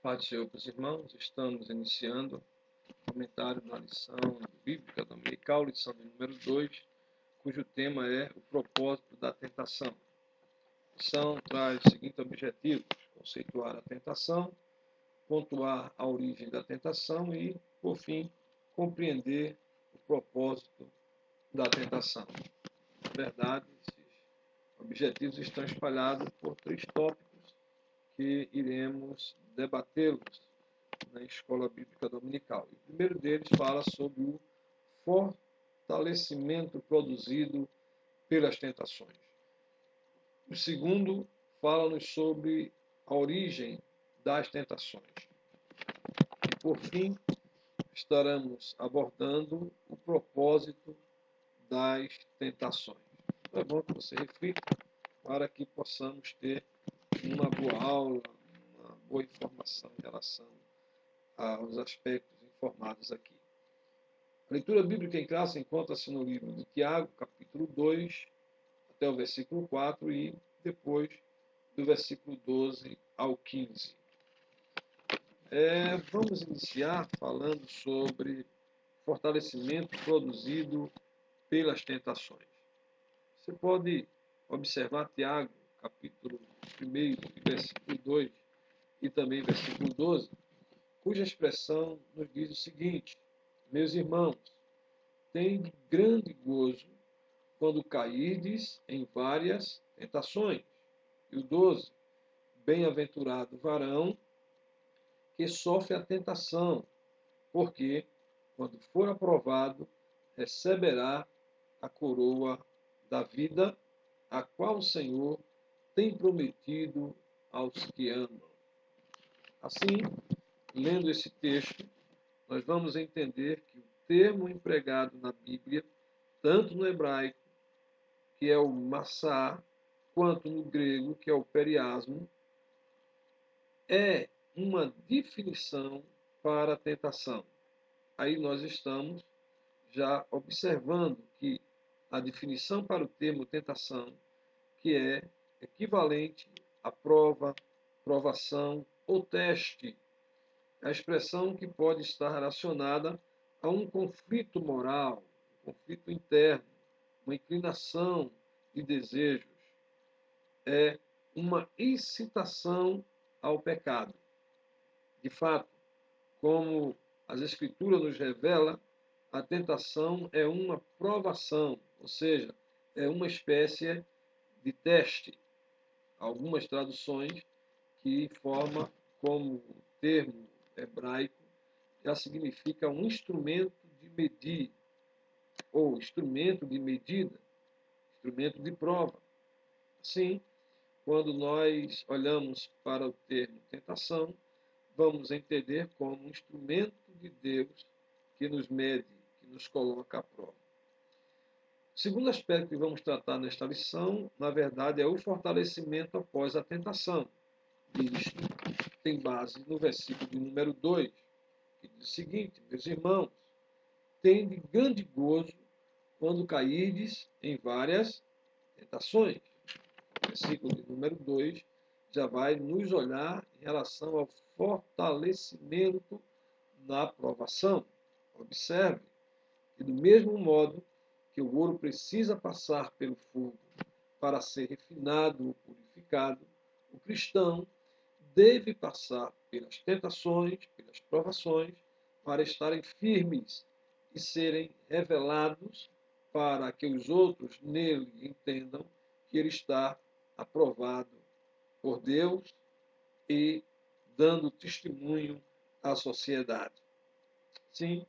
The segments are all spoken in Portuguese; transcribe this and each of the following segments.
Paz do Senhor para os irmãos, estamos iniciando o comentário da lição bíblica dominical, lição de número 2, cujo tema é o propósito da tentação. A lição traz os seguintes objetivos: conceituar a tentação, pontuar a origem da tentação e, por fim, compreender o propósito da tentação. Na verdade, esses objetivos estão espalhados por 3 tópicos que iremos debatê-los na Escola Bíblica Dominical. O primeiro deles fala sobre o fortalecimento produzido pelas tentações. O segundo fala-nos sobre a origem das tentações. E, por fim, estaremos abordando o propósito das tentações. É bom que você reflita para que possamos ter uma boa aula, uma boa informação em relação aos aspectos informados aqui. A leitura bíblica em classe encontra-se no livro de Tiago, capítulo 2, até o versículo 4 e depois do versículo 12 ao 15. Vamos iniciar falando sobre fortalecimento produzido pelas tentações. Você pode observar Tiago, capítulo 1, versículo 2 e também versículo 12, cuja expressão nos diz o seguinte: meus irmãos, tende grande gozo quando cairdes em várias tentações. E o 12, bem-aventurado o varão que sofre a tentação, porque, quando for aprovado, receberá a coroa da vida, a qual o Senhor tem prometido aos que amam. Assim, lendo esse texto, nós vamos entender que o termo empregado na Bíblia, tanto no hebraico, que é o massá, quanto no grego, que é o periasmo, é uma definição para a tentação. Aí nós estamos já observando que a definição para o termo tentação, que é equivalente à prova, provação ou teste, a expressão que pode estar relacionada a um conflito moral, um conflito interno, uma inclinação de desejos. É uma incitação ao pecado. De fato, como as Escrituras nos revelam, a tentação é uma provação, ou seja, é uma espécie de teste. Algumas traduções que formam como termo hebraico já significa um instrumento de medir, ou instrumento de medida, instrumento de prova. Assim, quando nós olhamos para o termo tentação, vamos entender como um instrumento de Deus que nos mede, que nos coloca à prova. O segundo aspecto que vamos tratar nesta lição, na verdade, é o fortalecimento após a tentação. Isto tem base no versículo de número 2, que diz o seguinte: meus irmãos, tende grande gozo quando cairdes em várias tentações. O versículo de número 2 já vai nos olhar em relação ao fortalecimento na provação. Observe que, do mesmo modo que o ouro precisa passar pelo fogo para ser refinado ou purificado, o cristão deve passar pelas tentações, pelas provações, para estarem firmes e serem revelados para que os outros nele entendam que ele está aprovado por Deus e dando testemunho à sociedade. Sim,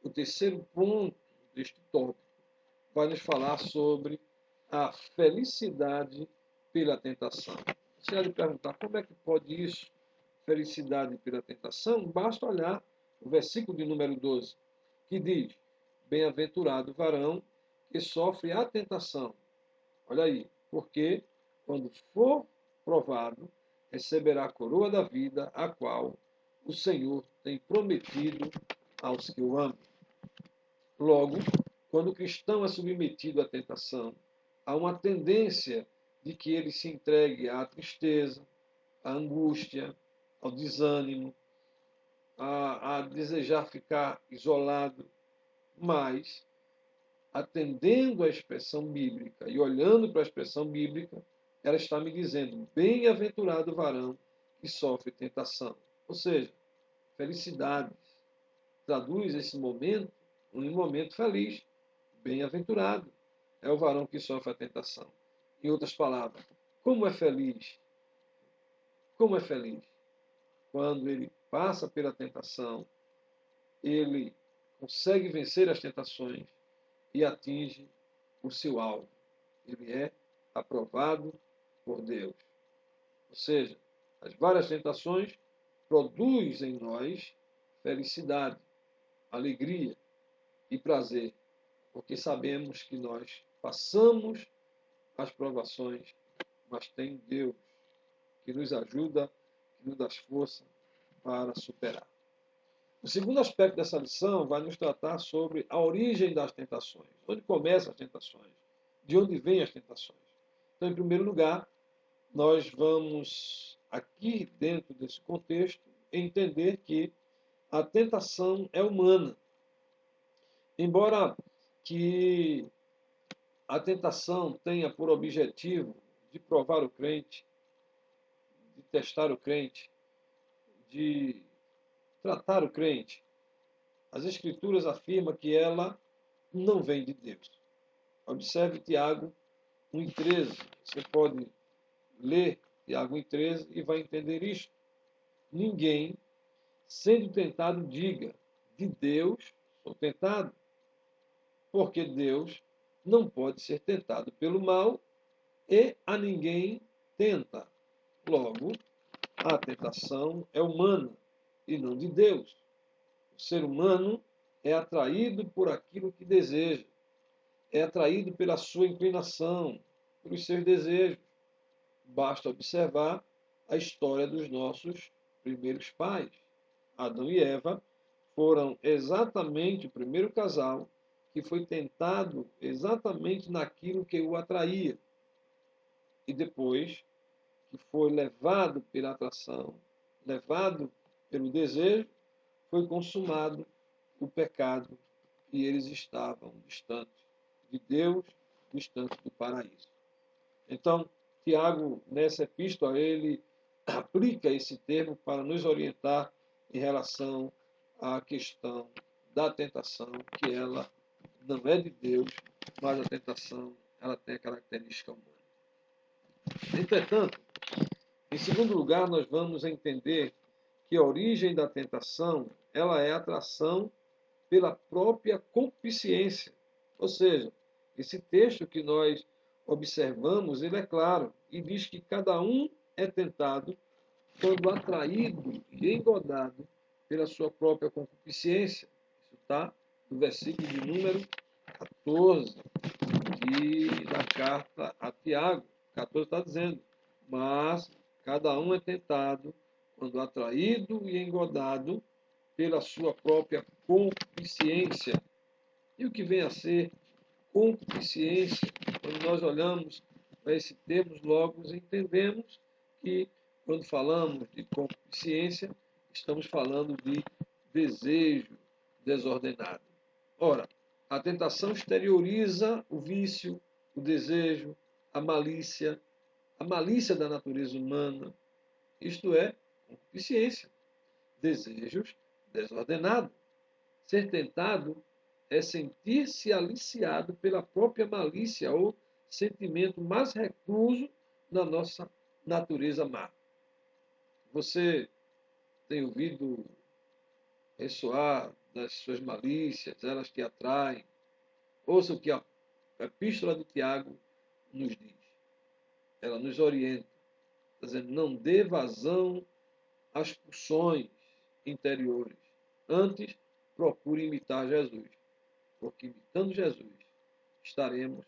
o terceiro ponto deste tópico vai nos falar sobre a felicidade pela tentação. Você vai perguntar como é que pode isso, felicidade pela tentação? Basta olhar o versículo de número 12, que diz: bem-aventurado o varão que sofre a tentação. Olha aí, porque quando for provado, receberá a coroa da vida, a qual o Senhor tem prometido aos que o amam. Logo, quando o cristão é submetido à tentação, há uma tendência de que ele se entregue à tristeza, à angústia, ao desânimo, a desejar ficar isolado, mas atendendo à expressão bíblica e olhando para a expressão bíblica, ela está me dizendo: bem-aventurado o varão que sofre tentação. Ou seja, felicidade. Traduz esse momento em um momento feliz. Bem-aventurado é o varão que sofre a tentação. Em outras palavras, como é feliz? Como é feliz? Quando ele passa pela tentação, ele consegue vencer as tentações e atinge o seu alvo. Ele é aprovado por Deus. Ou seja, as várias tentações produzem em nós felicidade, alegria e prazer, porque sabemos que nós passamos as provações, mas tem Deus que nos ajuda, que nos dá força para superar. O segundo aspecto dessa lição vai nos tratar sobre a origem das tentações. Onde começam as tentações? De onde vêm as tentações? Então, em primeiro lugar, nós vamos, aqui dentro desse contexto, entender que a tentação é humana. Embora que a tentação tenha por objetivo de provar o crente, de testar o crente, de tratar o crente, as Escrituras afirmam que ela não vem de Deus. Observe Tiago 1,13. Você pode ler Tiago 1,13 e vai entender isto. Ninguém, sendo tentado, diga: de Deus sou tentado, porque Deus não pode ser tentado pelo mal e a ninguém tenta. Logo, a tentação é humana e não de Deus. O ser humano é atraído por aquilo que deseja, é atraído pela sua inclinação, pelos seus desejos. Basta observar a história dos nossos primeiros pais. Adão e Eva foram exatamente o primeiro casal que foi tentado exatamente naquilo que o atraía. E depois que foi levado pela atração, levado pelo desejo, foi consumado o pecado e eles estavam distantes de Deus, distantes do paraíso. Então, Tiago, nessa epístola, ele aplica esse termo para nos orientar em relação à questão da tentação, que ela não é de Deus, mas a tentação ela tem a característica humana. Entretanto, em segundo lugar, nós vamos entender que a origem da tentação ela é a atração pela própria concupiscência. Ou seja, esse texto que nós observamos, ele é claro e diz que cada um é tentado quando atraído e engodado pela sua própria concupiscência. Isso está no versículo de número 14 da carta a Tiago. 14 está dizendo: mas cada um é tentado quando atraído e engodado pela sua própria concupiscência. E o que vem a ser concupiscência? Quando nós olhamos para esse termo, logo entendemos que, quando falamos de concupiscência, estamos falando de desejo desordenado. Ora, a tentação exterioriza o vício, o desejo, a malícia da natureza humana. Isto é concupiscência, desejos desordenados. Ser tentado é sentir-se aliciado pela própria malícia ou sentimento mais recluso na nossa natureza má. Você tem ouvido ressoar das suas malícias, elas que atraem. Ouça o que a Epístola de Tiago nos diz. Ela nos orienta, dizendo: não dê vazão às pulsões interiores. Antes, procure imitar Jesus, porque imitando Jesus, estaremos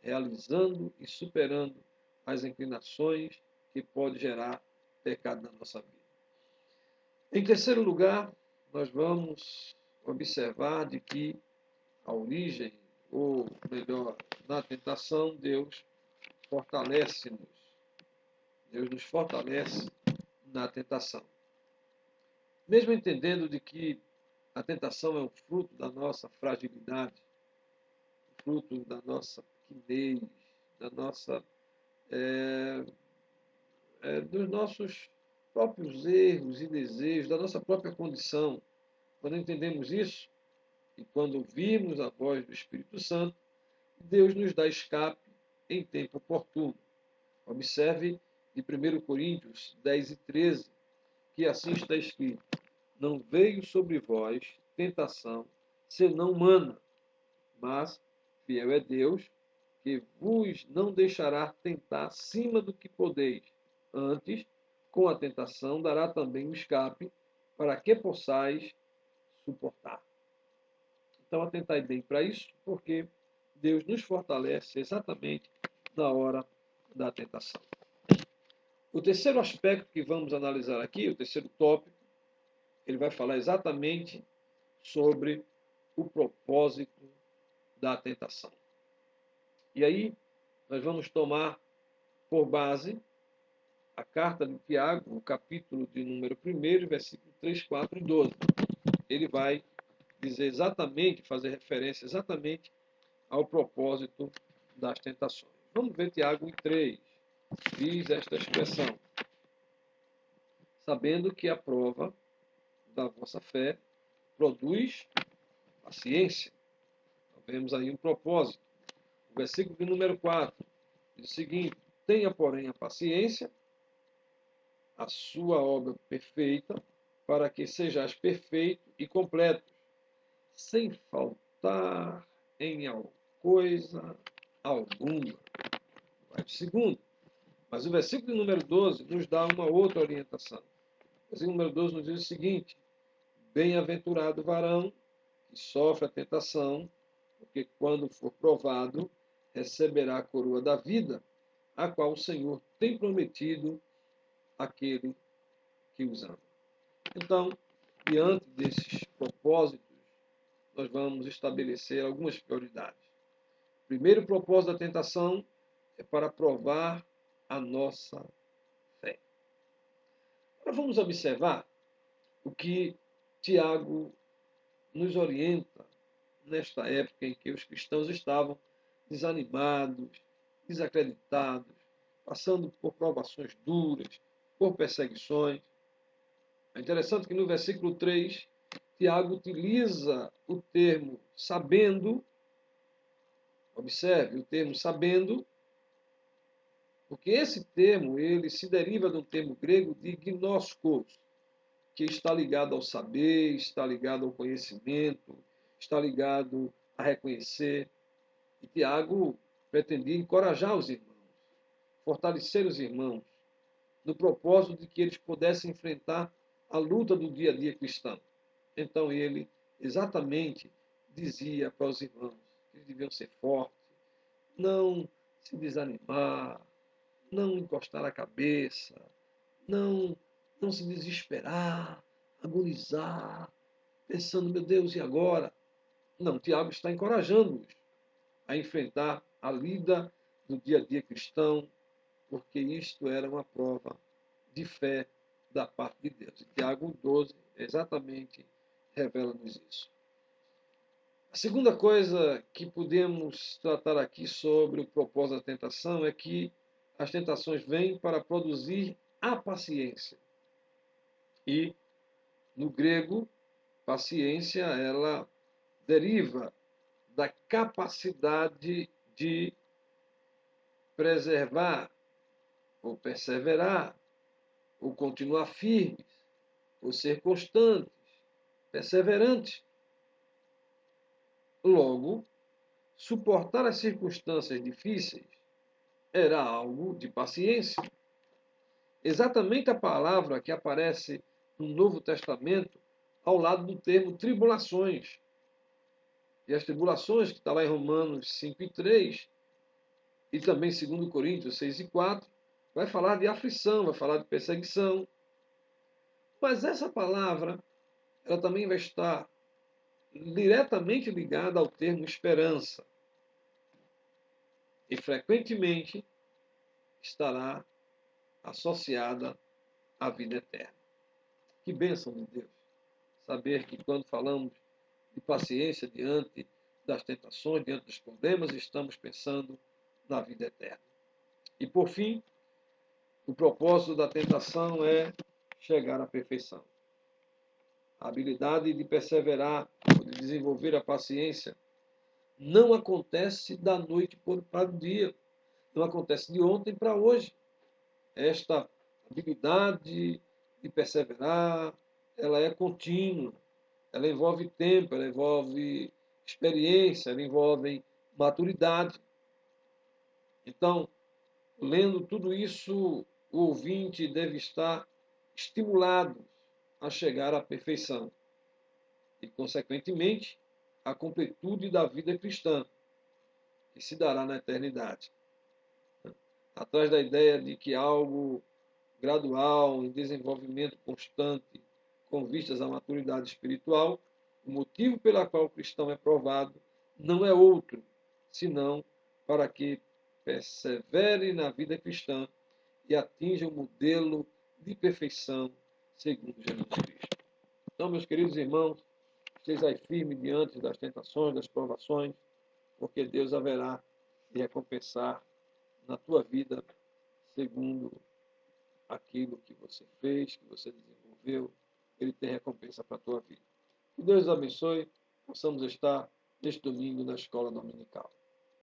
realizando e superando as inclinações que pode gerar pecado na nossa vida. Em terceiro lugar, nós vamos observar de que a origem, ou melhor, na tentação, Deus fortalece-nos. Deus nos fortalece na tentação. mesmo entendendo de que a tentação é um fruto da nossa fragilidade, fruto da nossa pequenez, da nossa, dos nossos próprios erros e desejos, da nossa própria condição. Quando entendemos isso, e quando ouvimos a voz do Espírito Santo, Deus nos dá escape em tempo oportuno. Observe em 1 Coríntios 10 e 13, que assim está escrito: não veio sobre vós tentação senão humana, mas fiel é Deus, que vos não deixará tentar acima do que podeis. Antes, com a tentação, dará também o escape, para que possais suportar. Então, atentai bem para isso, porque Deus nos fortalece exatamente na hora da tentação. O terceiro aspecto que vamos analisar aqui, o terceiro tópico, ele vai falar exatamente sobre o propósito da tentação. E aí, nós vamos tomar por base a carta de Tiago, o capítulo de número 1, versículo 3, 4 e 12. Ele vai dizer exatamente, fazer referência exatamente ao propósito das tentações. Vamos ver Tiago 1,3. Diz esta expressão: sabendo que a prova da vossa fé produz paciência. Então, vemos aí um propósito. O versículo de número 4 diz o seguinte: tenha, porém, a paciência, a sua obra perfeita, para que sejais perfeito e completo, sem faltar em coisa alguma. Vai o segundo. Mas o versículo número 12 nos dá uma outra orientação. O versículo número 12 nos diz o seguinte: bem-aventurado o varão que sofre a tentação, porque quando for provado, receberá a coroa da vida, a qual o Senhor tem prometido àquele que os ama. Então, diante desses propósitos, nós vamos estabelecer algumas prioridades. O primeiro propósito da tentação é para provar a nossa fé. Agora vamos observar o que Tiago nos orienta nesta época em que os cristãos estavam desanimados, desacreditados, passando por provações duras, por perseguições. É interessante que no versículo 3, Tiago utiliza o termo sabendo, observe o termo sabendo, porque esse termo ele se deriva de um termo grego de gnoskos, que está ligado ao saber, está ligado ao conhecimento, está ligado a reconhecer. E Tiago pretendia encorajar os irmãos, fortalecer os irmãos, no propósito de que eles pudessem enfrentar a luta do dia a dia cristão. Então ele exatamente dizia para os irmãos que eles deviam ser fortes, não se desanimar, não encostar a cabeça, não se desesperar, agonizar, pensando, meu Deus, e agora? Não, Tiago está encorajando-os a enfrentar a lida do dia a dia cristão, porque isto era uma prova de fé da parte de Deus. E Tiago 1,12 exatamente revela-nos isso. A segunda coisa que podemos tratar aqui sobre o propósito da tentação é que as tentações vêm para produzir a paciência. E, no grego, paciência, ela deriva da capacidade de preservar, ou perseverar, ou continuar firmes, ou ser constantes, perseverantes. Logo, suportar as circunstâncias difíceis era algo de paciência. Exatamente a palavra que aparece no Novo Testamento ao lado do termo tribulações. E as tribulações, que está lá em Romanos 5 e 3, e também 2 Coríntios 6 e 4, vai falar de aflição, vai falar de perseguição. Mas essa palavra, ela também vai estar diretamente ligada ao termo esperança. E frequentemente estará associada à vida eterna. Que bênção de Deus! saber que quando falamos de paciência diante das tentações, diante dos problemas, estamos pensando na vida eterna. E por fim, o propósito da tentação é chegar à perfeição. A habilidade de perseverar, de desenvolver a paciência, não acontece da noite para o dia, não acontece de ontem para hoje. Esta habilidade de perseverar, ela é contínua, ela envolve tempo, ela envolve experiência, ela envolve maturidade. Então, lendo tudo isso, o ouvinte deve estar estimulado a chegar à perfeição e, consequentemente, à completude da vida cristã, que se dará na eternidade. Atrás da ideia de que algo gradual, em desenvolvimento constante, com vistas à maturidade espiritual, o motivo pela qual o cristão é provado não é outro, senão para que persevere na vida cristã e atinja o modelo de perfeição segundo Jesus Cristo. Então, meus queridos irmãos, esteja firme diante das tentações, das provações, porque Deus haverá de recompensar na tua vida segundo aquilo que você fez, que você desenvolveu. Ele tem recompensa para a tua vida. Que Deus abençoe. Possamos estar neste domingo na escola dominical.